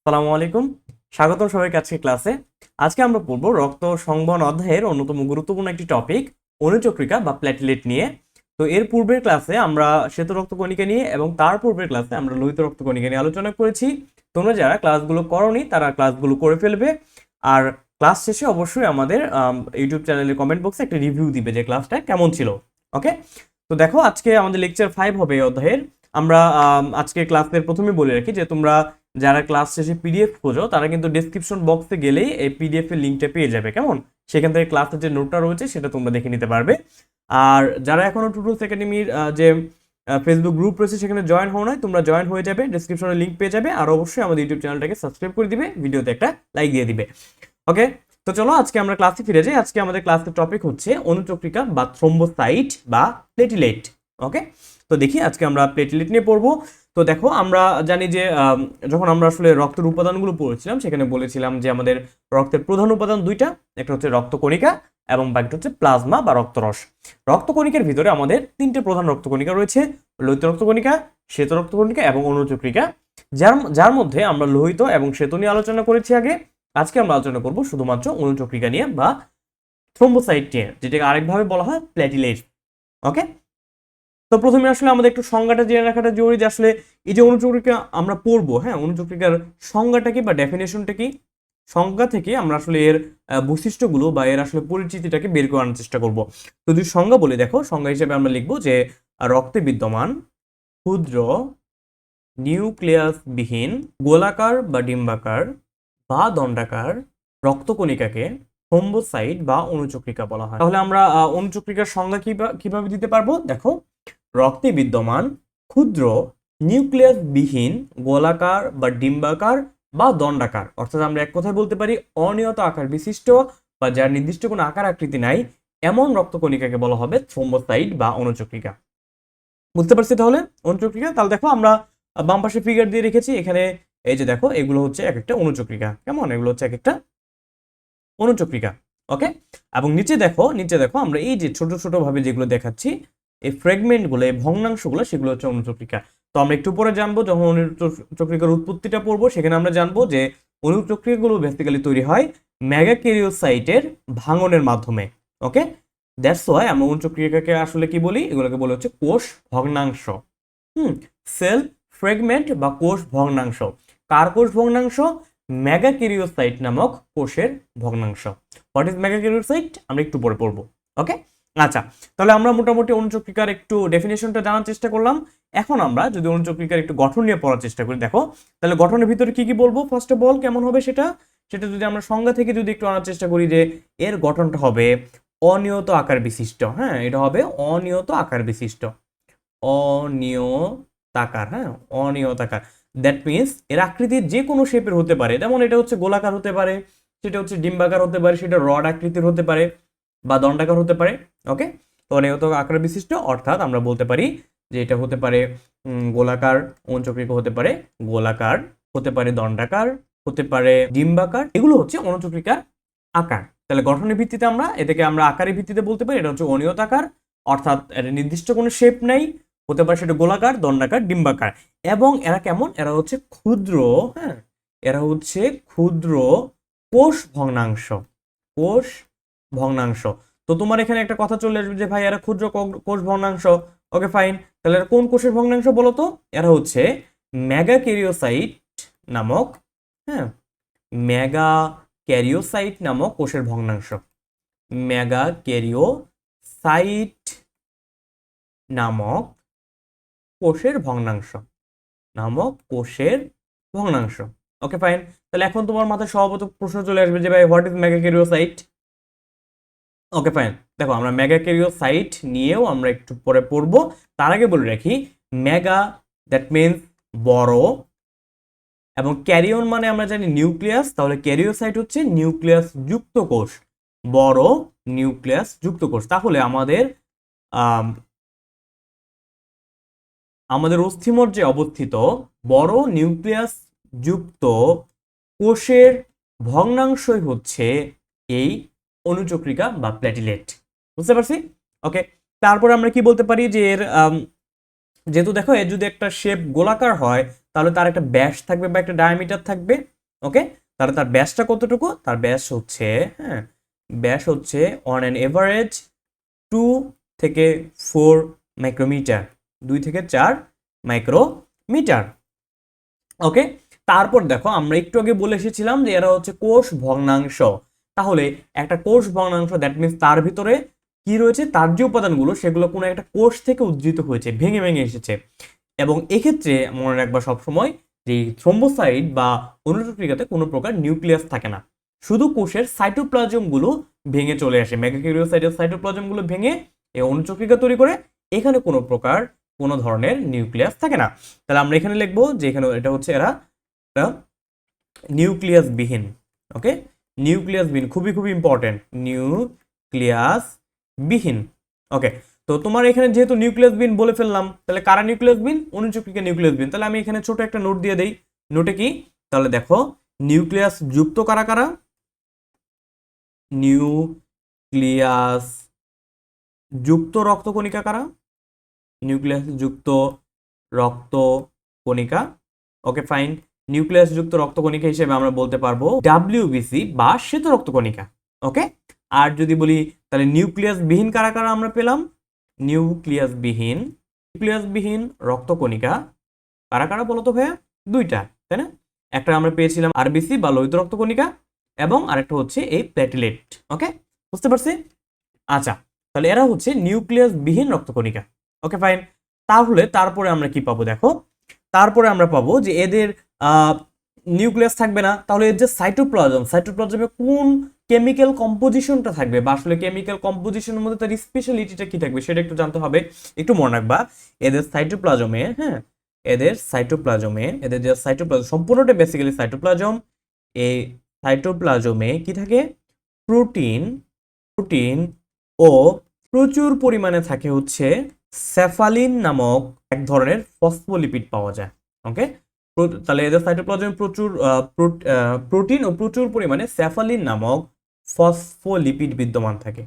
আসসালামু আলাইকুম। স্বাগতম সবাইকে আজকে ক্লাসে। আজকে আমরা পড়ব রক্ত সংবহন অধ্যায়ের অন্যতম গুরুত্বপূর্ণ একটি টপিক অনুচক্রিকা বা প্ল্যাটিলেট নিয়ে। তো এর পূর্বের ক্লাসে আমরা শ্বেত রক্তকণিকা নিয়ে এবং তার পূর্বের ক্লাসে আমরা লোহিত রক্তকণিকা নিয়ে আলোচনা করেছি। তোমরা যারা ক্লাসগুলো করোনি তারা ক্লাসগুলো করে ফেলবে। আর ক্লাস শেষে অবশ্যই আমাদের ইউটিউব চ্যানেলের কমেন্ট বক্সে একটা রিভিউ দিবে যে ক্লাসটা কেমন ছিল। ওকে, তো দেখো আজকে আমাদের লেকচার 5 হবে এই অধ্যায়ের। আমরা আজকে ক্লাসের প্রথমে বলে রাখি যে তোমরা যারা ক্লাস শেষে পিডিএফ খোঁজো তারা কিন্তু ডেসক্রিপশন বক্সে গেলেই এই পিডিএফ এর লিঙ্কটা পেয়ে যাবে। কেমন, সেখান থেকে ক্লাসের যে নোটটা রয়েছে সেটা তোমরা দেখে নিতে পারবে। আর যারা এখনো টুটুলস একাডেমির যে ফেসবুক গ্রুপ রয়েছে সেখানে জয়েন হও নাই, তোমরা জয়েন হয়ে যাবে, ডেসক্রিপশনে লিঙ্ক পেয়ে যাবে। আর অবশ্যই আমাদের ইউটিউব চ্যানেলটাকে সাবস্ক্রাইব করে দিবে, ভিডিওতে একটা লাইক দিয়ে দিবে। ওকে, তো চলো আজকে আমরা ক্লাসে ফিরে যাই। আজকে আমাদের ক্লাসের টপিক হচ্ছে অনুচক্রিকা বা থ্রোম্বোসাইট বা প্লেটিলেট। ওকে, তো দেখি আজকে আমরা প্লেটিলেট নিয়ে পড়বো। তো দেখো আমরা জানি যে যখন আমরা আসলে রক্তের উপাদানগুলো পড়েছিলাম সেখানে বলেছিলাম যে আমাদের রক্তের প্রধান উপাদান দুইটা, একটা হচ্ছে রক্তকণিকা এবং বাকিটা হচ্ছে প্লাজমা বা রক্তরস। রক্তকণিকার ভিতরে আমাদের তিনটে প্রধান রক্তকণিকা রয়েছে, লোহিত রক্তকণিকা, শ্বেত রক্তকণিকা এবং অনুচক্রিকা। যার যার মধ্যে আমরা লোহিত এবং শ্বেত নিয়ে আলোচনা করেছি আগে। আজকে আমরা আলোচনা করব শুধুমাত্র অনুচক্রিকা নিয়ে বা থ্রোম্বোসাইট নিয়ে, যেটাকে আরেকভাবে বলা হয় প্লেটিলেট। ওকে, তো প্রথমে আসলে আমাদের একটু সংজ্ঞাটা জেনে রাখাটা জরুরি যে আসলে এই যে অনুচক্রিকা আমরা পড়বো, হ্যাঁ, অনুচক্রিকার সংজ্ঞাটা কি বা ডেফিনেশনটা কি। সংজ্ঞা থেকে আমরা আসলে এর বৈশিষ্ট্যগুলো বা এর আসলে পরিচিতিটাকে বের করার চেষ্টা করব। তো যদি সংজ্ঞা বলে, দেখো সংজ্ঞা হিসেবে আমরা লিখবো যে রক্তে বিদ্যমান ক্ষুদ্র নিউক্লিয়াসবিহীন গোলাকার বা ডিম্বাকার বা দণ্ডাকার রক্তকণিকাকে থ্রোম্বোসাইট বা অনুচক্রিকা বলা হয়। তাহলে আমরা অনুচক্রিকার সংজ্ঞা কিভাবে দিতে পারবো, দেখো রক্তে বিদ্যমান ক্ষুদ্র নিউক্লিয়াসবিহীন গোলাকার বা ডিম্বাকার বা দণ্ডাকার, অর্থাৎ আমরা এক কথায় বলতে পারি অনিয়ত আকার বিশিষ্ট বা যার নির্দিষ্ট কোনো আকার আকৃতি নাই এমন রক্তকণিকাকে বলা হবে থ্রোম্বোসাইট বা অনুচক্রিকা। বুঝতে পারছি তাহলে অনুচক্রিকা। তাহলে দেখো আমরা বাম পাশে ফিগার দিয়ে রেখেছি এখানে। এই যে দেখো এগুলো হচ্ছে এক একটা অনুচক্রিকা, কেমন, এগুলো হচ্ছে এক একটা অনুচক্রিকা। ওকে, এবং নিচে দেখো আমরা এই যে ছোট ছোট ভাবে যেগুলো দেখাচ্ছি এই ফ্র্যাগমেন্টগুলো, এই ভগ্নাংশগুলো, সেগুলো হচ্ছে অনুচক্রিকা। তো আমরা একটু পরে জানবো, যখন অনুচক্রিকার উৎপত্তিটা পড়বো সেখানে আমরা জানবো যে অনুচক্রিকাগুলো বেসিক্যালি তৈরি হয় মেগাক্যারিওসাইটের ভাঙনের মাধ্যমে। ওকে, দ্যাটস ওয়াই আমরা অনুচক্রিকাকে আসলে কি বলি, এগুলোকে বলে হচ্ছে কোষ ভগ্নাংশ। সেল ফ্র্যাগমেন্ট বা কোষ ভগ্নাংশ। কার কোষ ভগ্নাংশ? মেগাক্যারিওসাইট নামক কোষের ভগ্নাংশ। হোয়াট ইজ মেগাক্যারিওসাইট আমরা একটু পরে পড়বো। ওকে, আচ্ছা, তাহলে আমরা মোটামুটি অনুচক্রিকার একটু ডেফিনেশনটা জানার চেষ্টা করলাম। এখন আমরা যদি অনুচক্রিকার একটু গঠন নিয়ে পড়ার চেষ্টা করি, দেখো তাহলে গঠনের ভিতরে কি কি বলবো, ফার্স্ট অফ অল কেমন হবে সেটা সেটা যদি আমরা সংজ্ঞা থেকে যদি একটু আনার চেষ্টা করি যে এর গঠনটা হবে অনিয়ত আকার বিশিষ্ট। হ্যাঁ, এটা হবে অনিয়ত আকার বিশিষ্ট, অনিয়তাকার। হ্যাঁ, অনিয়তাকার, দ্যাট মিনস এর আকৃতির যে কোনো শেপের হতে পারে, যেমন এটা হচ্ছে গোলাকার হতে পারে, সেটা হচ্ছে ডিম্বাকার হতে পারে, সেটা রড আকৃতির হতে পারে বা দণ্ডাকার হতে পারে। ওকে, তো অনিয়ত আকার বিশিষ্ট অর্থাৎ আমরা বলতে পারি যে এটা হতে পারে গোলাকার, অনুচক্রিকা হতে পারে গোলাকার, হতে পারে দণ্ডাকার, হতে পারে ডিম্বাকার, এগুলো হচ্ছে অনুচক্রিকার আকার। তাহলে গঠনের ভিত্তিতে আমরা এটাকে আমরা আকারের ভিত্তিতে বলতে পারি এটা হচ্ছে অনিয়ত আকার, অর্থাৎ এটা নির্দিষ্ট কোনো শেপ নাই, হতে পারে সেটা গোলাকার, দণ্ডাকার, ডিম্বাকার। এবং এরা কেমন, এরা হচ্ছে ক্ষুদ্র, হ্যাঁ, এরা হচ্ছে ক্ষুদ্র কোষ ভগ্নাংশ, কোষ ভগ্নাংশ। তো তোমার এখানে একটা কথা চলে আসবে যে ভাই এরা ক্ষুদ্র কোষ ভগ্নাংশ। ওকে ফাইন, তাহলে এরা কোন কোষের ভগ্নাংশ বলো তো? এরা হচ্ছে মেগাক্যারিওসাইট নামক, হ্যাঁ, মেগাক্যারিওসাইট নামক কোষের ভগ্নাংশ। মেগাক্যারিওসাইট নামক কোষের ভগ্নাংশ, নামক কোষের ভগ্নাংশ। ওকে ফাইন, তাহলে এখন তোমার মাথায় স্বভাবত প্রশ্ন চলে আসবে যে ভাই what is megakaryocyte. Okay fine, দেখো আমরা মেগাক্যারিওসাইট নিয়েও আমরা একটু পরে পড়বো। তার আগে বলে রাখি মেগা দ্যাট মিনস বড়, এবং ক্যারিয়ন মানে আমরা জানি নিউক্লিয়াস, তাহলে ক্যারিওসাইট হচ্ছে নিউক্লিয়াস যুক্ত কোষ, বড় নিউক্লিয়াস যুক্ত কোষ। তাহলে আমাদের অস্থিমজ্জায় অবস্থিত বড় নিউক্লিয়াস যুক্ত কোষের ভগ্নাংশই হচ্ছে এই অনুচক্রিকা বা প্ল্যাটিলেট। বুঝতে পারছি? ওকে, তারপরে আমরা কি বলতে পারি যে এর যেহেতু দেখো এর যদি একটা শেপ গোলাকার হয় তাহলে তার একটা ব্যাস থাকবে বা একটা ডায়ামিটার থাকবে। ওকে, তাহলে তার ব্যাসটা কতটুকু? তার ব্যাস হচ্ছে, হ্যাঁ, ব্যাস হচ্ছে অন অ্যান এভারেজ 2 থেকে 4 মাইক্রোমিটার, 2 থেকে 4 মাইক্রোমিটার। ওকে, তারপর দেখো আমরা একটু আগে বলে এসেছিলাম যে এরা হচ্ছে কোষ ভগ্নাংশ। তাহলে একটা কোষ ভগ্নাংশ, দ্যাট মিনস তার ভিতরে কি রয়েছে, তার যে উপাদানগুলো সেগুলো কোনো একটা কোষ থেকে উদ্ধৃত হয়েছে, ভেঙে ভেঙে এসেছে। এবং এক্ষেত্রে মনে রাখবা সবসময় যে থ্রোম্বোসাইট বা অনুচক্রিকাতে কোনো প্রকার নিউক্লিয়াস থাকে না, শুধু কোষের সাইটোপ্লাজমগুলো ভেঙে চলে আসে। মেগাক্যারিওসাইটের সাইটোপ্লাজমগুলো ভেঙে এই অনুচক্রিকা তৈরি করে, এখানে কোনো প্রকার কোনো ধরনের নিউক্লিয়াস থাকে না। তাহলে আমরা এখানে লিখবো যে এখানে এটা হচ্ছে এরা নিউক্লিয়াস বিহীন। ওকে, নিউক্লিয়াস বিহীন, খুবই খুবই ইম্পর্টেন্ট, নিউক্লিয়াস বিহীন। ওকে, তো তোমার এখানে যেহেতু নিউক্লিয়াস বিহীন বলে ফেললাম, তাহলে কারা নিউক্লিয়াস বিহীন? অনুচক্রিকা নিউক্লিয়াস বিহীন। তাহলে আমি এখানে ছোট একটা নোট দিয়ে দেই। নোটে কি? তাহলে দেখো নিউক্লিয়াস যুক্ত কারা কারা? নিউক্লিয়াস যুক্ত রক্তকণিকা কারা? নিউক্লিয়াস যুক্ত রক্তকণিকা। ওকে ফাইন, নিউক্লিয়াস যুক্ত রক্তকণিকা হিসেবে আমরা বলতে পারবো ডাব্লিউবিসি বা শ্বেত রক্তকণিকা। ওকে, আর যদি বলি তাহলে নিউক্লিয়াস বিহীন কারা কারা আমরা পেলাম? নিউক্লিয়াস বিহীন রক্তকণিকা কারা কারা বলতো ভাইয়া? দুইটা, তাই না? একটা আমরা পেয়েছিলাম আরবিসি বা লোহিত রক্তকণিকা, এবং আরেকটা হচ্ছে এই প্লেটলেট। ওকে, বুঝতে পারছি? আচ্ছা, তাহলে এরা হচ্ছে নিউক্লিয়াস বিহীন রক্তকণিকা। ওকে ফাইন, তাহলে তারপরে আমরা কি পাবো দেখো, তারপরে আমরা পাবো যে এদের নিউক্লিয়াস থাকবে না, তাহলে এর যে সাইটোপ্লাজমে কোন কেমিক্যাল কম্পোজিশনটা থাকবে, বা আসলে কেমিক্যাল কম্পোজিশনের মধ্যে তার স্পেশালিটিটা কি থাকবে সেটা একটু জানতে হবে। একটু মনে রাখবা, এদের সাইটোপ্লাজমে, হ্যাঁ, এদের যে সাইটোপ্লাজম সম্পূর্ণটা বেসিক্যালি সাইটোপ্লাজম, এই সাইটোপ্লাজমে কি থাকে? প্রোটিন প্রোটিন ও প্রচুর পরিমাণে থাকে হচ্ছে স্যাফালিন নামক এক ধরনের ফসফোলিপিড পাওয়া যায়। ওকে, তাহলে এদের সাইটোপ্লাজমে প্রচুর প্রোটিন ও প্রচুর পরিমাণে স্যাফালিন নামক ফসফোলিপিড বিদ্যমান থাকে।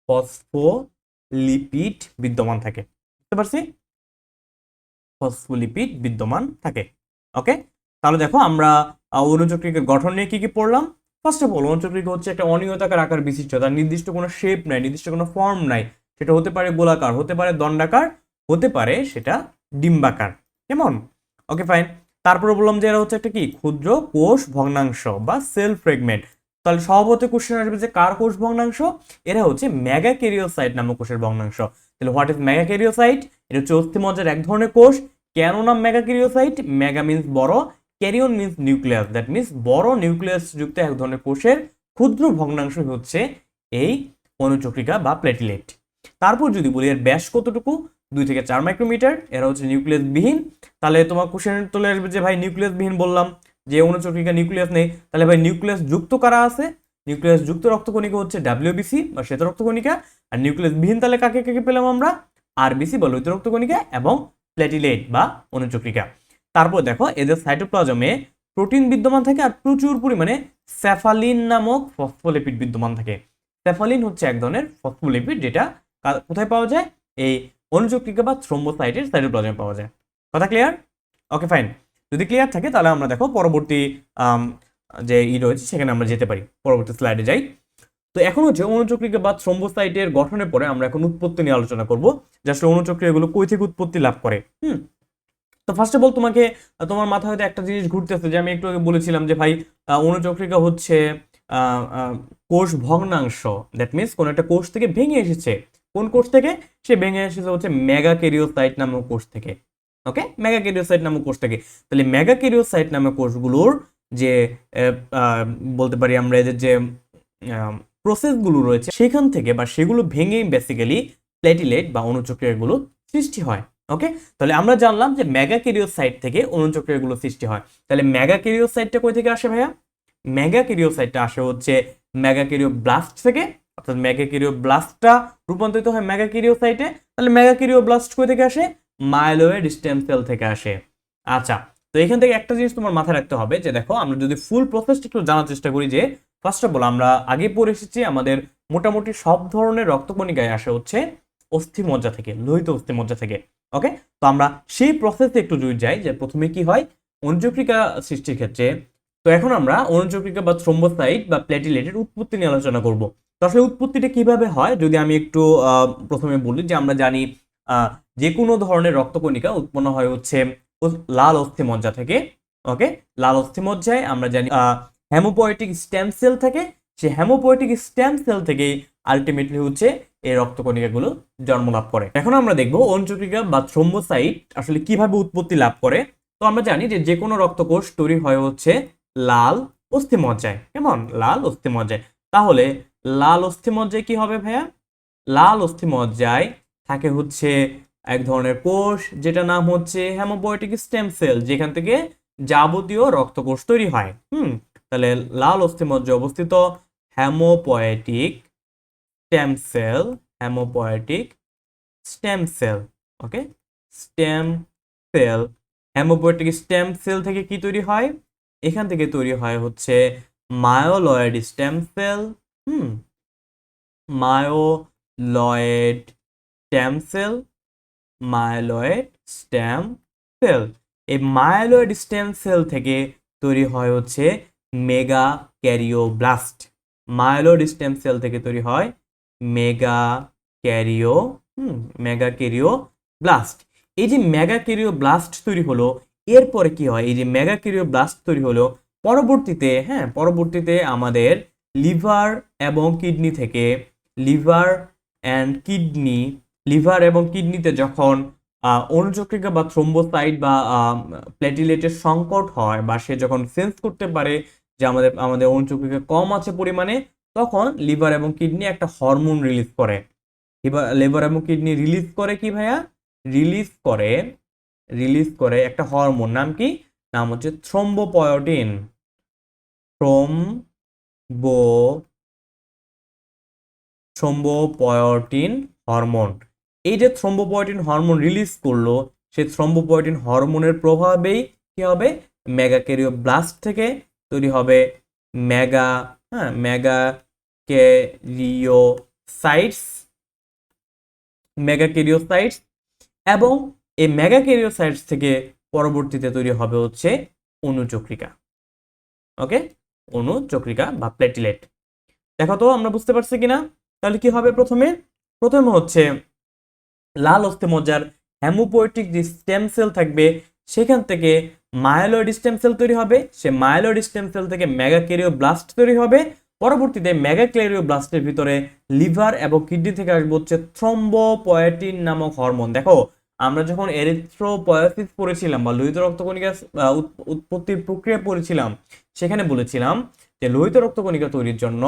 ফসফোলিপিড বিদ্যমান থাকে, বুঝতে পারছি? ফসফোলিপিড বিদ্যমান থাকে। ওকে, তাহলে দেখো আমরা অনুচক্রিকার গঠন নিয়ে কি কি পড়লাম। ফার্স্ট অফ অল, অনুচক্রিকা হচ্ছে একটা অনিয়তাকার আকার বিশিষ্ট, তার নির্দিষ্ট কোনো শেপ নাই, নির্দিষ্ট কোনো ফর্ম নাই। সেটা হতে পারে গোলাকার, হতে পারে দণ্ডাকার, হতে পারে সেটা ডিম্বাকার। কেমন? ওকে ফাইন, তারপরে বললাম যে এরা হচ্ছে একটা কি ক্ষুদ্র কোষ ভগ্নাংশ বা সেল ফ্রেগমেন্ট। তাহলে স্বভাবতই কোশ্চেন আসবে যে কার কোষ ভগ্নাংশ? এরা হচ্ছে মেগাক্যারিওসাইট নামক কোষের ভগ্নাংশ। তাহলে হোয়াট ইজ মেগাক্যারিওসাইট? এটা হচ্ছে অস্থিমজ্জার এক ধরনের কোষ। কেন নাম মেগাক্যারিওসাইট? মেগা মিন্স বড়, carry-on means nucleus, that means বড় নিউক্লিয়াস যুক্ত এক ধরনের কোষের ক্ষুদ্র ভগ্নাংশ হচ্ছে এই অনুচক্রিকা বা প্লেটলেট। তারপর যদি বলি এর ব্যাস কতটুকু, 2 থেকে 4 মাইক্রোমিটার। এরা হচ্ছে নিউক্লিয়াস বিহীন। তাহলে তোমার কোশ্চেন চলে আসবে যে ভাই নিউক্লিয়াস বিহীন বললাম, যে অনুচক্রিকা নিউক্লিয়াস নেই, তাহলে ভাই নিউক্লিয়াস যুক্ত কারা আছে? নিউক্লিয়াস যুক্ত রক্তকণিকা হচ্ছে ডাব্লিউবিসি বা শ্বেত রক্তকণিকা। আর নিউক্লিয়াস বিহীন তাহলে কাকে কাকে পেলাম আমরা? আরবিসি বা লোহিত রক্তকণিকা এবং প্লেটিলেট বা অনুচক্রিকা। তারপর দেখো এদের সাইটোপ্লাজমে প্রোটিন বিদ্যমান থাকে আর প্রচুর পরিমাণে স্যাফালিন নামক ফসফোলিপিড বিদ্যমান থাকে। স্যাফালিন হচ্ছে এক ধরনের ফসফোলিপিড, যেটা কোথায় পাওয়া যায়? এই অনুচক্রিকা বা থ্রোম্বোসাইটের সাইটোপ্লাজমে পাওয়া যায়। কথা ক্লিয়ার? ওকে ফাইন, যদি ক্লিয়ার থাকে তাহলে আমরা দেখো পরবর্তী যে রয়েছে সেখানে আমরা যেতে পারি। পরবর্তী স্লাইডে যাই। তো এখন হচ্ছে অনুচক্রিকা বা থ্রোম্বোসাইটের গঠনের পরে আমরা এখন উৎপত্তি নিয়ে আলোচনা করব, যে আসলে অনুচক্রিকাগুলো কই থেকে উৎপত্তি লাভ করে। তো ফার্স্ট অফ অল তোমাকে, তোমার মাথায় হয়তো একটা জিনিস ঘুরতেছে যে আমি একটু আগে বলেছিলাম যে ভাই অনুচক্রিকা হচ্ছে কোষ ভগ্নাংশ, দ্যাট মিনস কোন একটা কোষ থেকে ভেঙে এসেছে। কোন কোষ থেকে? সে ভেঙে এসেছে হচ্ছে মেগাক্যারিওসাইট নামক কোষ থেকে। ওকে, মেগাক্যারিওসাইট নামক কোষ থেকে। তাহলে মেগাক্যারিওসাইট নামক কোষগুলোর যে বলতে পারি আমরা এদের যে প্রসেসগুলো রয়েছে সেখান থেকে বা সেগুলো ভেঙেই বেসিক্যালি প্লেটিলেট বা অনুচক্রিয়াগুলো সৃষ্টি হয়। ওকে, তাহলে আমরা জানলাম যে মেগাক্যারিওসাইট থেকে অনুচক্রিয়াগুলো সৃষ্টি হয়। তাহলে মেগাক্যারিওসাইটটা কই থেকে আসে ভাইয়া? মেগাক্যারিওসাইটটা আসে হচ্ছে মেগাক্যারিওব্লাস্ট থেকে, অর্থাৎ মেগাক্যারিওব্লাস্টটা রূপান্তরিত হয় মেগাক্যারিওসাইটে। তাহলে মেগাক্যারিওব্লাস্ট কই থেকে আসে? মাইলোয়েড স্টেম সেল থেকে আসে। আচ্ছা, তো এখান থেকে একটা জিনিস তোমার মাথায় রাখতে হবে যে দেখো আমরা যদি ফুল প্রসেসটা একটু জানার চেষ্টা করি, যে ফার্স্ট অফ অল আমরা আগে পড়ে এসেছি আমাদের মোটামুটি সব ধরনের রক্তকণিকায় আসে হচ্ছে অস্থিমজ্জা থেকে, লোহিত অস্থিমজ্জা থেকে। ওকে, তো আমরা সেই প্রসেসে একটু জড়িয়ে যাই যে প্রথমে কি হয় অনুচক্রিকা সৃষ্টির ক্ষেত্রে তো এখন আমরা অনুচক্রিকা বা থ্রোম্বোসাইট বা প্লেটিলেটের উৎপত্তি নিয়ে আলোচনা করব। তো আসলে উৎপত্তিটা কিভাবে হয় যদি আমি একটু প্রথমে বলি যে আমরা জানি যে কোনো ধরনের রক্তকণিকা উৎপন্ন হয় হচ্ছে লাল অস্থিমজ্জা থেকে। ওকে, লাল অস্থিমজ্জায় আমরা জানি হেমোপয়েটিক স্টেম সেল থেকে, সেই হেমোপয়েটিক স্টেম সেল থেকেই আলটিমেটলি হচ্ছে এই রক্তকণিকাগুলো জন্ম লাভ করে। এখন আমরা দেখব অনুচক্রিকা বা থ্রোম্বোসাইট আসলে কিভাবে উৎপত্তি লাভ করে। তো আমরা জানি যে যে কোনো রক্তকোষ তৈরি হয় হচ্ছে লাল অস্থিমজ্জায়। কেমন? লাল অস্থিমজ্জায়। তাহলে লাল অস্থিমজ্জায় কি হবে ভাইয়া? লাল অস্থিমজ্জায় থাকে হচ্ছে এক ধরনের কোষ যেটা নাম হচ্ছে হেমোপয়েটিক স্টেম সেল, যেখান থেকে যাবতীয় রক্তকোষ তৈরি হয়। তাহলে লাল অস্থিমজ্জায় অবস্থিত hemopoietic stem cell, hemopoietic stem cell, okay, stem cell, hemopoietic stem cell থেকে কি তৈরি হয়? এখান থেকে তৈরি হয় হচ্ছে myeloid stem cell. Myeloid stem cell, myeloid stem cell. এই মায়োলয়েড স্টেম সেল থেকে তৈরি হয় হচ্ছে megakaryoblast. Myeloid stem cell থেকে তৈরি হয় মেগা ক্যারিও মেগা ক্যারিওব্লাস্ট। এই যে মেগা ক্যারিওব্লাস্ট তৈরি হলো, এরপরে কি হয়? এই যে মেগা ক্যারিওব্লাস্ট তৈরি হলো, পরবর্তীতে আমাদের লিভার এবং কিডনি থেকে, লিভার লিভার এবং কিডনিতে যখন অনুচক্রিকা বা থ্রোম্বোসাইট বা প্লেটিলেটের সংকট হয়, বা সে যখন সেন্স করতে পারে যে আমাদের অনুচক্রিকা কম আছে পরিমাণে, তখন লিভার এবং কিডনি একটা হরমোন রিলিজ করে। লিভার এবং কিডনি রিলিজ করে কি ভাইয়া? রিলিজ করে একটা হরমোন। নাম কি? নাম হচ্ছে থ্রোম্বোপয়েটিন। থ্রোম্বোপয়েটিন হরমোন। এই যে থ্রোম্বোপয়েটিন হরমোন রিলিজ করলো, সেই থ্রোম্বোপয়েটিন হরমোনের প্রভাবেই কি হবে? মেগা ক্যারিওব্লাস্ট থেকে তৈরি হবে মেগা মেগা ক্যারিওসাইটস, মেগা ক্যারিওসাইটস। এবং এই মেগা ক্যারিওসাইটস থেকে পরবর্তীতে তৈরি হবে হচ্ছে অনুচক্রিকা। ওকে, অনুচক্রিকা বা প্লেটিলেট। দেখো তো আমরা বুঝতে পারছি কিনা? তাহলে কি হবে? প্রথমে হচ্ছে লাল অস্থিমজ্জার হেমোপয়েটিক যে স্টেম সেল থাকবে, সেখান থেকে মায়োলয়েড স্টেম সেল তৈরি হবে। সে মায়োলয়েড স্টেম সেল থেকে মেগা ক্যারিওব্লাস্ট তৈরি হবে। পরবর্তীতে মেগা ক্যারিওব্লাস্টের ভিতরে লিভার এবং কিডনি থেকে আসবে হচ্ছে থ্রোম্বোপয়েটিন নামক হরমোন। দেখো, আমরা যখন এরিথ্রোপয়েসিস পড়েছিলাম বা লোহিত রক্তকণিকা উৎপত্তির প্রক্রিয়া পড়েছিলাম, সেখানে বলেছিলাম যে লোহিত রক্তকণিকা তৈরির জন্য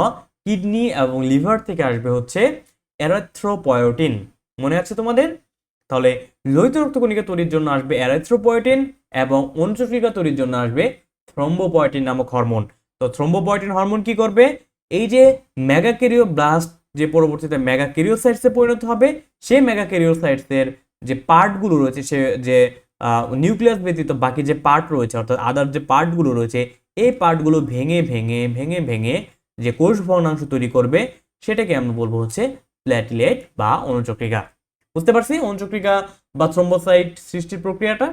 কিডনি এবং লিভার থেকে আসবে হচ্ছে এরিথ্রোপয়েটিন। মনে আছে তোমাদের? তাহলে লোহিত রক্তকণিকা তৈরির জন্য আসবে এরিথ্রোপয়েটিন এবং অনুচক্রিকা তৈরির জন্য আসবে থ্রোম্বোপয়েটিন নামক হরমোন। তো থ্রোম্বোপয়েটিন হরমোন কি করবে? এই যে মেগা ক্যারিওব্লাস্ট যে পরবর্তীতে মেগা ক্যারিওসাইটসে পরিণত হবে, সেই মেগা ক্যারিওসাইটসের যে পার্টগুলো রয়েছে, সে যে নিউক্লিয়াস ব্যতীত বাকি যে পার্ট রয়েছে, অর্থাৎ আদার যে পার্টগুলো রয়েছে, এই পার্টগুলো ভেঙে যে কোষ ভগ্নাংশ তৈরি করবে, সেটাকে আমরা বলবো হচ্ছে প্লেটলেট বা অনুচক্রিকা। বুঝতে পারছি অনুচক্রিকা বা থ্রোম্বোসাইট সৃষ্টির প্রক্রিয়াটা?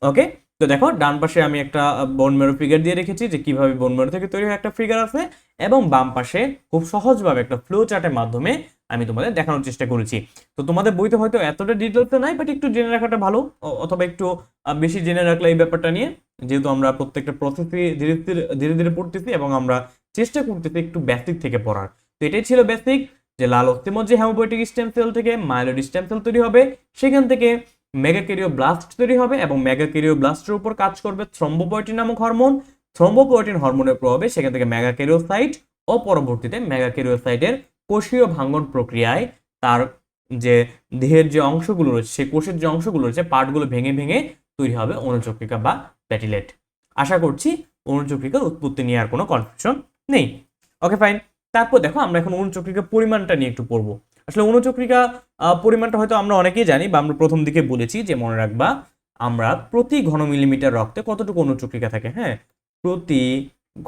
ওকে, তো দেখো ডান পাশে আমি একটা বোন ম্যারো ফিগার দিয়ে রেখেছি যে কিভাবে বোন ম্যারো থেকে তৈরি হয় একটা ফিগার আছে, এবং বাম পাশে খুব সহজভাবে একটা ফ্লো চার্টের মাধ্যমে আমি তোমাদের দেখানোর চেষ্টা করেছি। তো তোমাদের বইতে হয়তো এতটা ডিটেলসে নাই, বাট একটু জেনে রাখাটা ভালো, অথবা একটু বেশি জেনে রাখলে এই ব্যাপারটা নিয়ে, যেহেতু আমরা প্রত্যেকটা প্রসেসই ধীরে ধীরে পড়তেছি এবং আমরা চেষ্টা করতেছি একটু বেসিক থেকে পড়ার। তো এটাই ছিল বেসিক, যে লাল অস্থিমজ্জায় হেমোপয়েটিক স্টেম সেল থেকে মাইলয়েড স্টেম সেল তৈরি হবে, সেখান থেকে মেগা ক্যারিওব্লাস্ট তৈরি হবে এবং মেগা ক্যারিওব্লাস্টের উপর কাজ করবে থ্রোম্বোপয়েটিন নামক হরমোন। থ্রোম্বোপয়েটিন হরমোনের প্রভাবে সেখান থেকে মেগা ক্যারিওসাইট ও পরবর্তীতে মেগা ক্যারিওসাইটের কোষীয় ভাঙ্গন প্রক্রিয়ায় তার যে দেহের যে অংশগুলো রয়েছে, সেই কোষের যে অংশগুলো রয়েছে, পার্টগুলো ভেঙে তৈরি হবে অনুচক্রিকা বা প্লেটিলেট। আশা করছি অনুচক্রিকার উৎপত্তি নিয়ে আর কোনো কনফিউশন নেই। ওকে, ফাইন। তারপর দেখো আমরা এখন অনুচক্রিকা পরিমাণটা নিয়ে একটু পড়বো। আসলে অনুচক্রিকা পরিমাণটা হয়তো আমরা অনেকেই জানি, বা আমরা প্রথম দিকে বলেছি যে মনে রাখবা আমরা প্রতি ঘন মিলিমিটার রক্তে কতটুকু অনুচক্রিকা থাকে। হ্যাঁ, প্রতি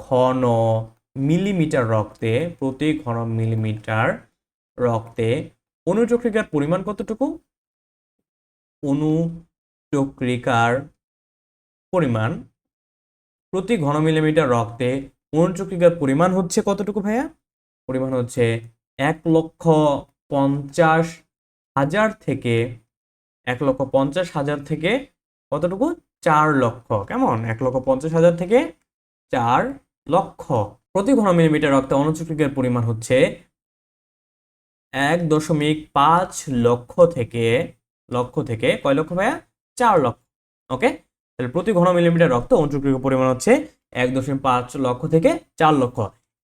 ঘন মিলিমিটার রক্তে অনুচক্রিকার পরিমাণ কতটুকু? অনুচক্রিকার পরিমাণ প্রতি ঘন মিলিমিটার রক্তে অণুচক্রিকার পরিমাণ হচ্ছে কতটুকু ভাইয়া? পরিমাণ হচ্ছে 1,50,000 থেকে 1,50,000 থেকে কতটুকু? 4 লক্ষ। কেমন? 1,50,000 থেকে 4 লক্ষ। প্রতি ঘন মিলিমিটার রক্তে অণুচক্রিকার পরিমাণ হচ্ছে 1.5 লক্ষ থেকে কয় লক্ষ ভাইয়া? 4 লক্ষ। ওকে, তাহলে প্রতি ঘন মিলিমিটার রক্ত অণুচক্রিকার পরিমাণ হচ্ছে 1.5 লক্ষ থেকে 4 লক্ষ।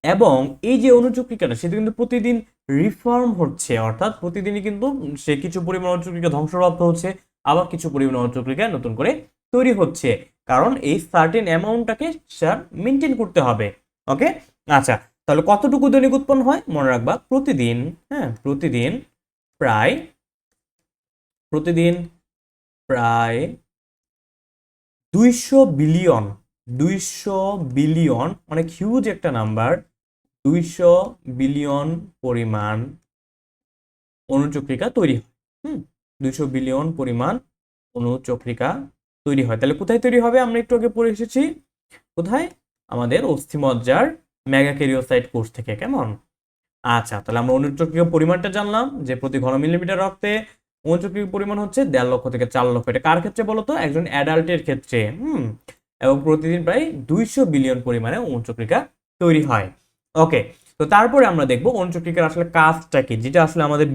এবং এই যে অণুচক্রিকাটা সেটা কিন্তু প্রতিদিন রিফর্ম হচ্ছে, অর্থাৎ প্রতিদিনই কিন্তু সে কিছু পরিমাণ অণুচক্রিকা ধ্বংসপ্রাপ্ত হচ্ছে, আবার কিছু পরিমাণ অণুচক্রিকা নতুন করে তৈরি হচ্ছে, কারণ এই সার্টেন অ্যামাউন্টটাকে স্যার মেনটেন করতে হবে। ওকে, আচ্ছা, তাহলে কতটুকু দৈনিক উৎপন্ন হয় মনে রাখবা? প্রতিদিন, হ্যাঁ, প্রতিদিন প্রায় 200 বিলিয়ন অনেক হিউজ একটা নাম্বার, 200 বিলিয়ন পরিমাণ অণুচক্রিকা তৈরি হয়। 200 বিলিয়ন পরিমাণ অণুচক্রিকা তৈরি হয়। তাহলে কোথায় তৈরি হবে? আমরা একটু আগে পড়ে এসেছি, কোথায়? আমাদের অস্থিমজ্জার মেগাক্যারিওসাইট কোষ থেকে। কেমন? আচ্ছা, তাহলে আমরা অণুচক্রিকা পরিমাণটা জানলাম যে প্রতি ঘন মিলিমিটার রক্তে অণুচক্রিকা পরিমাণ হচ্ছে 1.5 লক্ষ থেকে 4 লক্ষ। এটা কার ক্ষেত্রে বলতো? একজন অ্যাডাল্টের ক্ষেত্রে। এবং প্রতিদিন প্রায় 200 বিলিয়ন পরিমাণে অণুচক্রিকা তৈরি হয়। ওকে, তো তারপরে আমরা দেখব অণুচক্রিকার আসলে কাজটা কি, যেটা আসলে আমাদের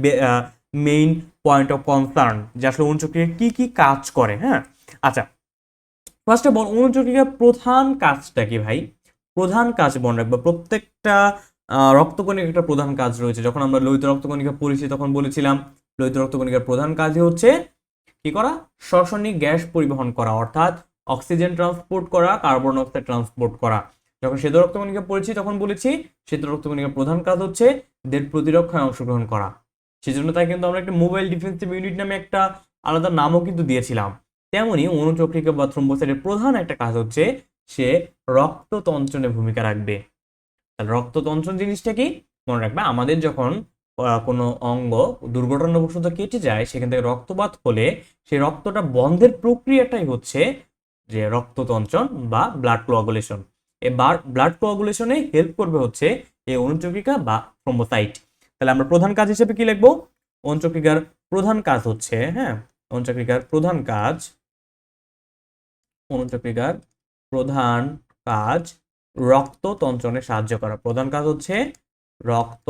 মেইন পয়েন্ট অফ কনসার্ন, যে আসলে অণুচক্রিকা কি কি কাজ করে। হ্যাঁ, আচ্ছা, ফার্স্ট অফ অল অণুচক্রিকার প্রধান কাজটা কি ভাই? প্রধান কাজ মনে রাখবো, প্রত্যেকটা রক্তকণিকার একটা প্রধান কাজ রয়েছে। যখন আমরা লোহিত রক্তকণিকা পড়েছি তখন বলেছিলাম লোহিত রক্তকণিকার প্রধান কাজই হচ্ছে কি করা? শ্বসনিক গ্যাস পরিবহন করা, অর্থাৎ অক্সিজেন ট্রান্সপোর্ট করা, কার্বন অক্সাইড ট্রান্সপোর্ট করা। যখন শ্বেত রক্তকণিকা পড়েছি তখন বলেছি শ্বেত রক্তকণিকার প্রধান কাজ হচ্ছে দেহ প্রতিরক্ষায় অংশগ্রহণ করা। সেজন্য তাই কিন্তু আমরা একটা মোবাইল ডিফেন্সিভ ইউনিট নামে একটা আলাদা নামও কিন্তু দিয়েছিলাম। তেমনি অণুচক্রিকা বা থ্রোম্বোসাইটের প্রধান একটা কাজ হচ্ছে সে রক্ত তঞ্চনে ভূমিকা রাখবে। রক্ত তঞ্চন জিনিসটা কি মনে রাখবে? আমাদের যখন কোনো অঙ্গ দুর্ঘটনাবশত কেটে যায়, সেখান থেকে রক্তপাত হলে সেই রক্তটা বন্ধের প্রক্রিয়াটাই হচ্ছে যে রক্ত তঞ্চন বা ব্লাড কোয়াগুলেশন। এই ব্লাড কোয়াগুলেশনে হেল্প করবে হচ্ছে এই অণুচক্রিকা বা থ্রোম্বোসাইট। তাহলে আমরা প্রধান কাজ হিসেবে কি লিখবো? অণুচক্রিকার প্রধান কাজ হচ্ছে, হ্যাঁ, অণুচক্রিকার প্রধান কাজ, অণুচক্রিকার প্রধান কাজ রক্ত তঞ্চনে সাহায্য করা। প্রধান কাজ হচ্ছে রক্ত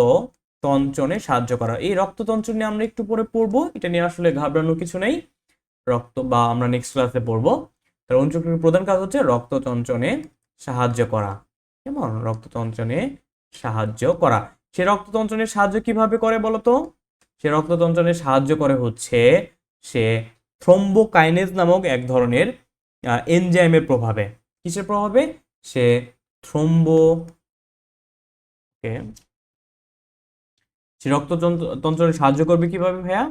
তঞ্চনে সাহায্য করা। এই রক্ত তঞ্চন নিয়ে আমরা একটু পরে পড়বো, এটা নিয়ে আসলে ঘাবড়ানোর কিছু নেই, রক্ত বা আমরা নেক্সট ক্লাসে পড়বো। তার অণুচক্রিকার প্রধান কাজ হচ্ছে রক্ত তঞ্চনে সাহায্য করা। কেমন? রক্ত তঞ্চনে সাহায্য করা। সে রক্ত তঞ্চনে সাহায্য কিভাবে করে বলতো? সে রক্ত তঞ্চনে সাহায্য করে হচ্ছে সে থ্রোম্বোকাইনেজ নামক এক ধরনের এনজাইমের প্রভাবে। কিসের প্রভাবে? সে সে রক্ত তঞ্চনে সাহায্য করবে কিভাবে ভাইয়া?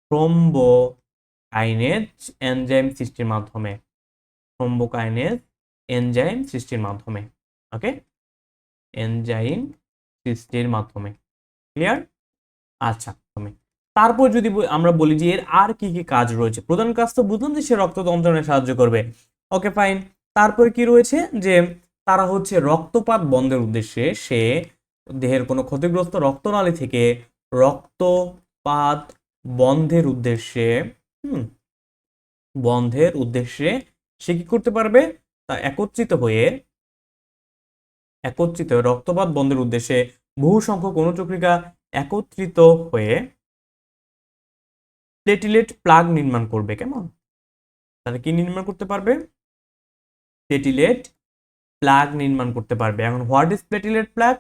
থ্রোম্বোকাইনেজ এনজাইম সৃষ্টির মাধ্যমে। থ্রোম্বোকাইনেজ এনজাইম সৃষ্টির মাধ্যমে। ওকে, এনজাইম সৃষ্টির মাধ্যমে। ক্লিয়ার? আচ্ছা, তারপর যদি আমরা বলি যে এর আর কি কি কাজ রয়েছে, প্রধান কাজ তো বুঝলাম যে সে রক্ত তঞ্চনে সাহায্য করবে। ওকে, ফাইন। তারপর কি রয়েছে? যে তারা হচ্ছে রক্তপাত বন্ধের উদ্দেশ্যে সে দেহের কোনো ক্ষতিগ্রস্ত রক্তনালী থেকে রক্তপাত বন্ধের উদ্দেশ্যে সে কি করতে পারবে? তা একত্রিত হয়ে রক্তপাত বন্ধের উদ্দেশ্যে বহু সংখ্যক অণুচক্রিকা একত্রিত হয়ে প্লেটিলেট প্লাগ নির্মাণ করবে। কেমন? তাহলে কি নির্মাণ করতে পারবে? প্লেটিলেট প্লাগ নির্মাণ করতে পারবে। এখন হোয়াট ইজ প্লেটিলেট প্লাগ?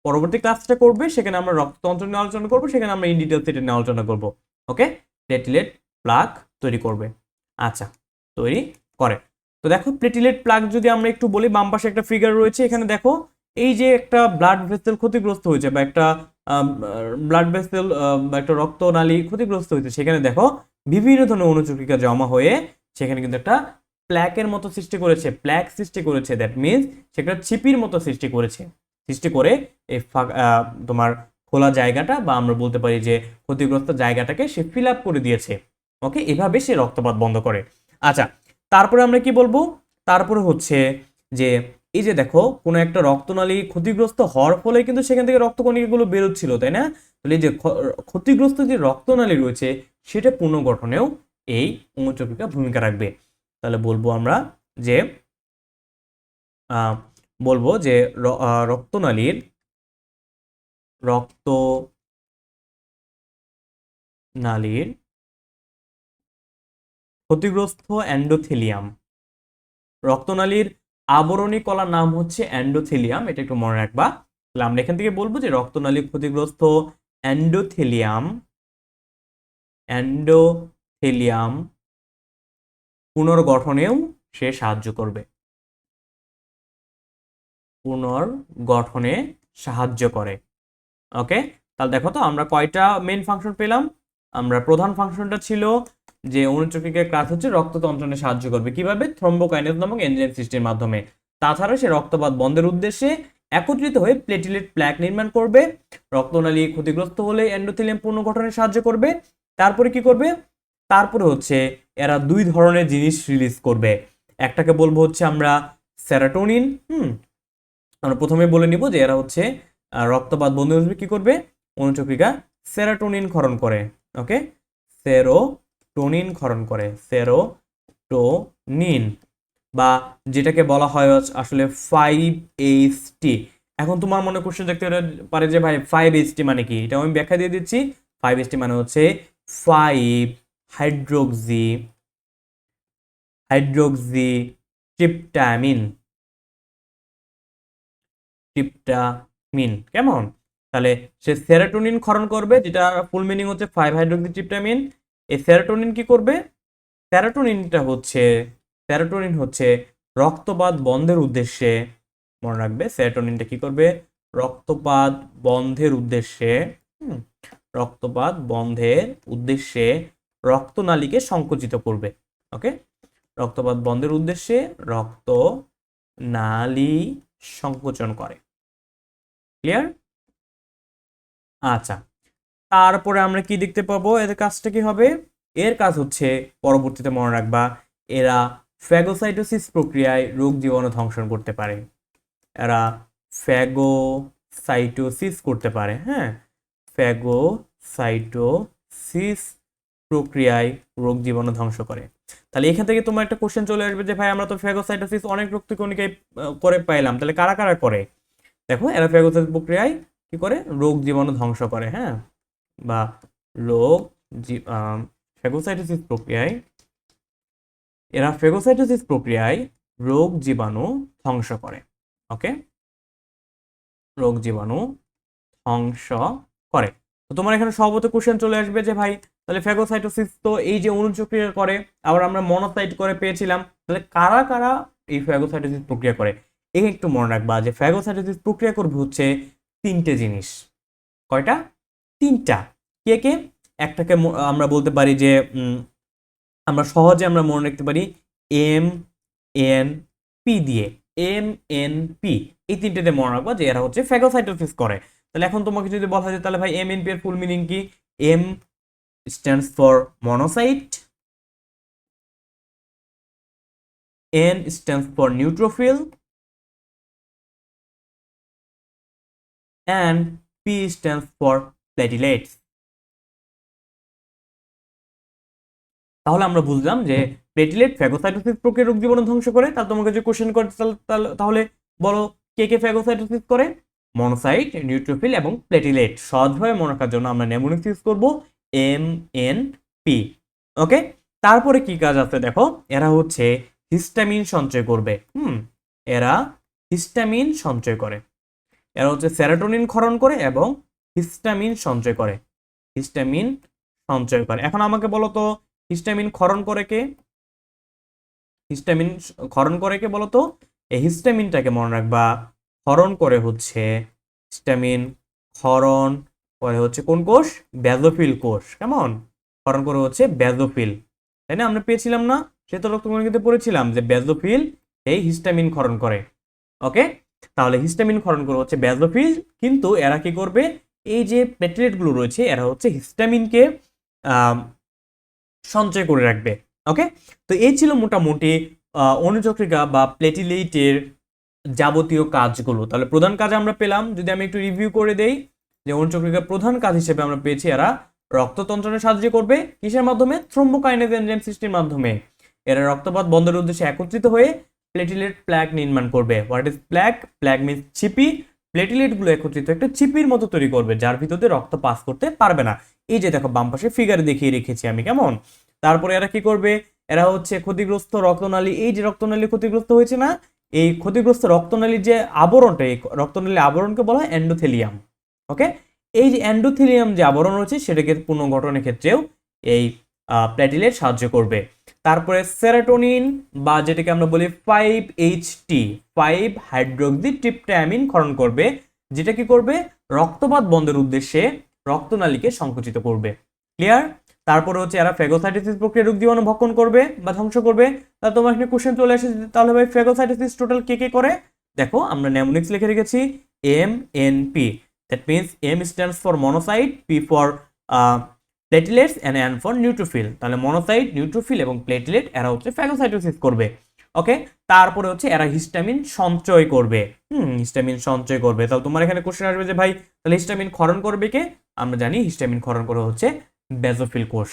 পরবর্তী ক্লাসটা করবে, সেখানে আমরা রক্ততন্ত্র নিয়ে আলোচনা করবো, সেখানে আমরা ইন ডিটেলস এটা নিয়ে আলোচনা করবো। ওকে, প্লেটিলেট প্লাগ তৈরি করবে। আচ্ছা, তৈরি করে। তো দেখো প্লেটিলেট প্লাগ যদি আমরা একটু বলি, বাম পাশে একটা ফিগার রয়েছে, এখানে দেখো এই যে একটা ব্লাড ভেসেল ক্ষতিগ্রস্ত হয়েছে বা একটা ব্লাড ভেসেল বা একটা রক্তনালী ক্ষতিগ্রস্ত হয়েছে, সেখানে দেখো বিভিন্ন ধরনের অণুচক্রিকা জমা হয়ে সেখানে কিন্তু একটা প্ল্যাকের মতো সৃষ্টি করেছে, প্ল্যাক সৃষ্টি করেছে। দ্যাট মিনস সেটা ছিপির মতো সৃষ্টি করে এই তোমার খোলা জায়গাটা বা আমরা বলতে পারি যে ক্ষতিগ্রস্ত জায়গাটাকে সে ফিল আপ করে দিয়েছে। ওকে, এভাবে সে রক্তপাত বন্ধ করে। আচ্ছা, তারপরে আমরা কি বলবো? তারপরে হচ্ছে যে এই যে দেখো কোনো একটা রক্তনালী ক্ষতিগ্রস্ত হওয়ার ফলে কিন্তু সেখান থেকে রক্তকণিকাগুলো বেরোচ্ছিল, তাই না? তাহলে এই যে ক্ষতিগ্রস্ত যে রক্তনালী রয়েছে সেটা পুনর্গঠনেও এই অনুচক্রিকা ভূমিকা রাখবে। তাহলে বলবো আমরা যে রক্তনালীর ক্ষতিগ্রস্ত এন্ডোথেলিয়াম, রক্তনালীর আবরণী কলার নাম হচ্ছে এন্ডোথেলিয়াম, এটা একটু মনে রাখবা। তাহলে আমরা এখান থেকে বলবো যে রক্তনালীর ক্ষতিগ্রস্ত এন্ডোথেলিয়াম পুনর্গঠনেও সে সাহায্য করে। ওকে, তাহলে দেখো তো আমরা কয়টা মেইন ফাংশন পেলাম। আমরা প্রধান ফাংশনটা ছিল যে অনুচক্রিকার কাজ হচ্ছে রক্ততন্ত্রণে সাহায্য করবে, কিভাবে? থ্রম্বোকাইনেজ নামক এনজাইম সৃষ্টির মাধ্যমে। তাছাড়া সে রক্তপাত বন্ধের উদ্দেশ্যে একত্রিত হয়ে প্লেটলেট প্লাক নির্মাণ করবে। রক্তনালী ক্ষতিগ্রস্ত হলে এন্ডোথেলিয়াম পুনর্গঠনে সাহায্য করবে। তারপরে কি করবে? তারপরে হচ্ছে এরা দুই ধরনের জিনিস রিলিজ করবে। একটাকে বলবো হচ্ছে আমরা সেরাটোনিন। আমরা প্রথমে বলে নিব যে এরা হচ্ছে রক্তপাত বন্ধের উদ্দেশ্যে কি করবে? অনুচক্রিকা সেরাটোনিন ক্ষরণ করে। ওকে, সেরোটোনিন ক্ষরণ করে, সেরোটোনিন, বা যেটাকে বলা হয় আসলে 5-HT। এখন তোমার মনে কোশ্চেন দেখতে পারে যে ভাই 5-HT মানে কি? এটা আমি ব্যাখ্যা দিয়ে দিচ্ছি। 5-HT মানে হচ্ছে 5 হাইড্রোক্সি ট্রিপটামিন। কেমন? তাহলে সে সেরোটোনিন ক্ষরণ করবে, যেটা ফুল মিনিং হচ্ছে 5 হাইড্রোক্সি ট্রিপটামিন। এই সেরোটোনিন কি করবে? সেরোটোনিন হচ্ছে রক্তপাত বন্ধের উদ্দেশ্যে, মনে রাখবে সেরোটোনিনটা কি করবে? রক্তপাত বন্ধের উদ্দেশ্যে রক্তনালীকে সংকুচিত করবে। ওকে, রক্তপাত বন্ধের উদ্দেশ্যে রক্তনালী সংকোচন করে। ক্লিয়ার? আচ্ছা, তারপরে আমরা কি দেখতে পাবো? এর কাজটা কি হবে? এর কাজ হচ্ছে পরবর্তীতে মনে রাখবা, এরা ফ্যাগোসাইটোসিস প্রক্রিয়ায় রোগ জীবাণু ধ্বংসন করতে পারে। হ্যাঁ, ফ্যাগোসাইটোসিস প্রক্রিয়ায় রোগ জীবাণু ধ্বংস করে। তাহলে এখান থেকে তোমার একটা কোশ্চেন চলে আসবে যে ভাই আমরা তো ফ্যাগোসাইটোসিস অনেক রক্তকণিকায় করে পাইলাম, তাহলে কারা কারা করে? দেখো, এরা ফ্যাগোসাইটোসিস প্রক্রিয়ায় কি করে? রোগ জীবাণু ধ্বংস করে। হ্যাঁ, বা ফ্যাগোসাইটোসিস প্রক্রিয়ায় রোগ জীবাণু ধ্বংস করে। ওকে, রোগ জীবাণু ধ্বংস করে। তো তোমার এখানে সর্বত কোশ্চেন চলে আসবে যে ভাই তাহলে ফ্যাগোসাইটোসিস তো এই যে অনুচক্রিয়া করে, আবার আমরা মনোসাইট করে পেয়েছিলাম, তাহলে কারা কারা এই ফ্যাগোসাইটোসিস প্রক্রিয়া করে? এই একটু মনে রাখবা যে ফ্যাগোসাইটোসিস প্রক্রিয়া করবে হচ্ছে তিনটে জিনিস। কয়টা? তিনটা। কে কে? একটাকে আমরা বলতে পারি যে আমরা সহজে আমরা মনে রাখতে পারি MNP দিয়ে, MNP। এই তিনটেতে মনে রাখবা যে এরা হচ্ছে ফ্যাগোসাইটোসিস করে। তাহলে এখন তোমাকে যদি বলা হয় তাহলে ভাই MNP এর ফুল মিনিং কি? M stands for monocyte, N stands for neutrophil, and P stands for platelets. তাহলে আমরা বুঝলাম যে প্লেটলেট ফ্যাগোসাইটোসিস প্রক্রিয়া রোগ জীবাণু ধ্বংস করে। তাহলে তোমাকে যে কোশ্চেন করে তাহলে বলো কে কে ফ্যাগোসাইটোসিস করে? মনোসাইট, নিউট্রোফিল এবং প্লেটলেট। সহজভাবে মনে রাখার জন্য আমরা নেমোনিক ইউজ করব MNP। ওকে, তারপরে কি কাজ আছে দেখো, এরা হচ্ছে হিস্টামিন সঞ্চয় করবে। এরা হিস্টামিন সঞ্চয় করে। এরা হচ্ছে সেরোটোনিন ক্ষরণ করে এবং হিস্টামিন সঞ্চয় করে। এখন আমাকে বলো তো হিস্টামিন ক্ষরণ করে কে? বলো তো? এই হিস্টামিনটাকে মনে রাখবা ক্ষরণ করে হচ্ছে কোন কোষ? ব্যাজোফিল কোষ। কেমন? ক্ষরণ করে হচ্ছে ব্যাজোফিল, তাই না? আমরা পেয়েছিলাম না? সে তো রক্তকণিকাতে পড়েছিলাম যে ব্যাজোফিল এই হিস্টামিন ক্ষরণ করে। ওকে, তাহলে হিস্টামিন ক্ষরণ করে হচ্ছে ব্যাজোফিল, কিন্তু এরা কি করবে? এই যে প্লেটলেট গুলো রয়েছে এরা হচ্ছে হিস্টামিনকে সঞ্চয় করে রাখবে। ওকে, তো এই ছিল মোটামুটি অনুচক্রিকা বা প্লেটিলেটের যাবতীয় কাজগুলো। তাহলে প্রধান কাজ আমরা পেলাম, যদি আমি একটু রিভিউ করে দেই, যে অনুচক্রিকার প্রধান কাজ হিসেবে আমরা পেয়েছি এরা রক্ততন্ত্রণে সাহায্য করবে, কিসের মাধ্যমে? থ্রোম্বোকাইনেজ এনজাইম সৃষ্টির মাধ্যমে। এরা রক্তপাত বন্ধের উদ্দেশ্যে একত্রিত হয়ে প্লেটিলেট প্লাক নির্মাণ করবে। What is plaque? Plaque means চিপি। প্লেটিলেট গুলো একত্রিত একটা চিপির মতো তৈরি করবে, যার ভিতরে রক্ত পাস করতে পারবে না। এই যে দেখো বাম পাশে ফিগারে দেখিয়ে রেখেছি আমি, কেমন? তারপরে এরা কি করবে? এরা হচ্ছে ক্ষতিগ্রস্ত রক্তনালী, এই যে রক্তনালী ক্ষতিগ্রস্ত হয়েছে না, এই ক্ষতিগ্রস্ত রক্তনালীর যে আবরণটা, এই রক্তনালীর আবরণকে বলা হয় এন্ডোথেলিয়াম। ওকে, এই যে এন্ডোথেলিয়াম যে আবরণ রয়েছে সেটাকে পুনর্গঠনের ক্ষেত্রেও এই প্লেটিলেট সাহায্য করবে। তারপরে সেরোটোনিন বা যেটাকে আমরা বলি 5-HT 5 হাইড্রোক্সি ট্রিপটামিন ক্ষরণ করবে, যেটা কি করবে? রক্তপাত বন্ধের উদ্দেশ্যে রক্তনালীকে সংকুচিত করবে। ক্লিয়ার? তারপরে হচ্ছে এরা ফেগোসাইটোসিস প্রক্রিয়া রোগ জীবাণু ভক্ষণ করবে বা ধ্বংস করবে। তাহলে তোমার এখানে কোশ্চেন চলে এসেছে, তাহলে ভাই ফেগোসাইটোসিস টোটাল কে কে করে? দেখো আমরা নেমোনিক্স লিখে রেখেছি MNP, that means M stands for monocyte, P for platelets and N for neutrophil. তাহলে মনোসাইট, নিউট্রোফিল এবং প্লেটলেট এরা হচ্ছে ফ্যাগোসাইটোসিস করবে। ওকে, তারপরে হচ্ছে এরা হিস্টামিন সঞ্চয় করবে। হিস্টামিন সঞ্চয় করবে। তাহলে তোমার এখানে কোশ্চেন আসবে যে ভাই তাহলে হিস্টামিন ক্ষরণ করবে কে? আমরা জানি হিস্টামিন ক্ষরণ করে হচ্ছে বেজোফিল কোষ।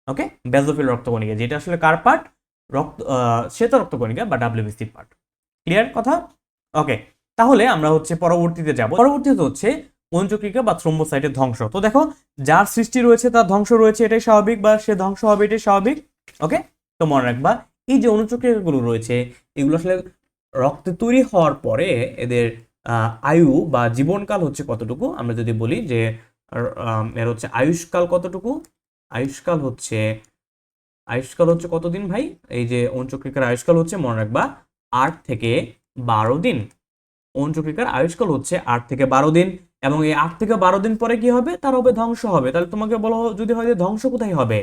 ওকে, বেজোফিল রক্তকণিকা, যেটা আসলে কার পার্ট? শ্বেত রক্তকণিকা বা WBC পার্ট। ক্লিয়ার কথা? ওকে, তাহলে আমরা হচ্ছে পরবর্তীতে যাব। পরবর্তীতে হচ্ছে অনুচক্রিকা বা থ্রোম্বোসাইটের ধ্বংস। তো দেখো যার সৃষ্টি রয়েছে তার ধ্বংস রয়েছে, এটাই স্বাভাবিক, বা সে ধ্বংস হবে, এটাই স্বাভাবিক। ওকে, তো মনে রাখবা এই যে অনুচক্রিকাগুলো রয়েছে এগুলো আসলে রক্তে তৈরি হওয়ার পরে এদের আয়ু বা জীবনকাল হচ্ছে কতটুকু? আমরা যদি বলি যে এর হচ্ছে আয়ুষ্কাল কতটুকু? আয়ুষ্কাল হচ্ছে কতদিন ভাই? এই যে অনুচক্রিকার আয়ুষ্কাল হচ্ছে, মনে রাখবা, 8 থেকে 12 দিন। অনুচক্রিকার আয়ুষ্কাল হচ্ছে 8 থেকে 12 দিন, এবং এই 8 থেকে 12 দিন পরে কি হবে? তার হবে ধ্বংস হবে। তাহলে তোমাকে বলো যদি হয় যে ধ্বংস কোথায় হবে?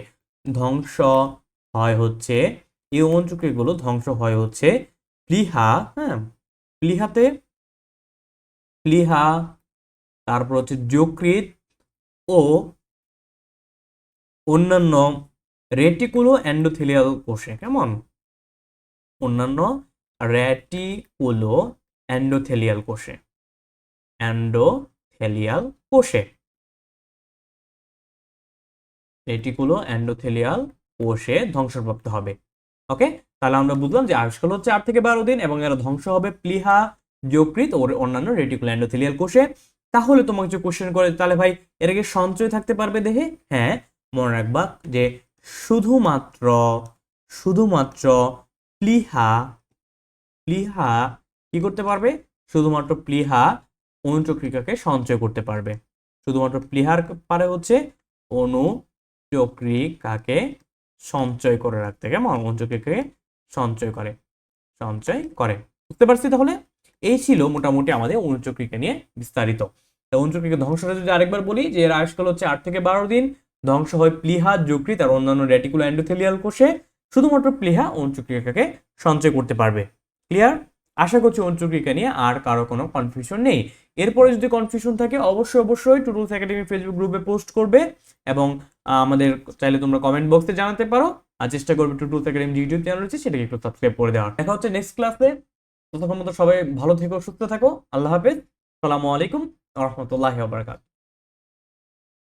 ধ্বংস হয় হচ্ছে এই অনুচক্রিকাগুলো ধ্বংস হয় হচ্ছে প্লীহা, হ্যাঁ, প্লীহাতে, প্লীহা, তারপর হচ্ছে যকৃৎ ও অন্যান্য রেটিকুলো এন্ডোথেলিয়াল কোষে। কেমন? অন্যান্য রেটিকুলো এন্ডোথেলিয়াল কোষে, এন্ডোথেলিয়াল কোষে, রেটিকুলো এন্ডোথেলিয়াল কোষে ধ্বংসপ্রাপ্ত হবে। ওকে, তাহলে আমরা বুঝলাম যে আয়ুষ্কাল হচ্ছে 8 থেকে 12 দিন এবং এরা ধ্বংস হবে প্লীহা, যকৃৎ ও অন্যান্য রেটিকুলো এন্ডোথেলিয়াল কোষে। তাহলে তোমাকে যে কোশ্চেন করে তাহলে ভাই এর কি সঞ্চয় থাকতে পারবে দেহে? হ্যাঁ, মনে রাখবা যে শুধুমাত্র প্লীহা কি করতে পারবে? শুধুমাত্র প্লীহা অনুচক্রিকাকে সঞ্চয় করতে পারবে। শুধুমাত্র প্লীহার পারে হচ্ছে অনুচক্রিকাকে সঞ্চয় করে রাখতে। কেমন? অনুচক্রিকাকে সঞ্চয় করে। বুঝতে পারছি? তাহলে এই ছিল মোটামুটি আমাদের অনুচক্রিকা নিয়ে বিস্তারিত। অনুচক্রিকা ধ্বংসটা যদি আরেকবার বলি যে এর আয়ুষ্কাল হচ্ছে 8 থেকে 12 দিন, ধ্বংস হয় প্লীহা, যকৃৎ আর অন্যান্য রেটিকুলো এন্ডোথেলিয়াল কোষে। শুধুমাত্র প্লীহা অনুচক্রিকাকে সঞ্চয় করতে পারবে। ক্লিয়ার? আশা করছি অনুচক্রিকা নিয়ে আর কারো কোনো কনফিউশন নেই। এরপরে যদি কনফিউশন থাকে অবশ্যই টুটুলস একাডেমি ফেসবুক গ্রুপে পোস্ট করবে, এবং আমাদের চাইলে তোমরা কমেন্ট বক্সে জানাতে পারো। আর চেষ্টা করবে টুটুলস একাডেমি যে ইউটিউব চ্যানেল রয়েছে সেটাকে একটু সাবস্ক্রাইব করে দেওয়ার। দেখা হচ্ছে নেক্সট ক্লাসে। ততক্ষণ মতো সবাই ভালো থেকো, সুস্থ থাকো। আল্লাহ হাফেজ। আসসালামু আলাইকুম ওয়া রাহমাতুল্লাহি ওয়া বারাকাতুহু।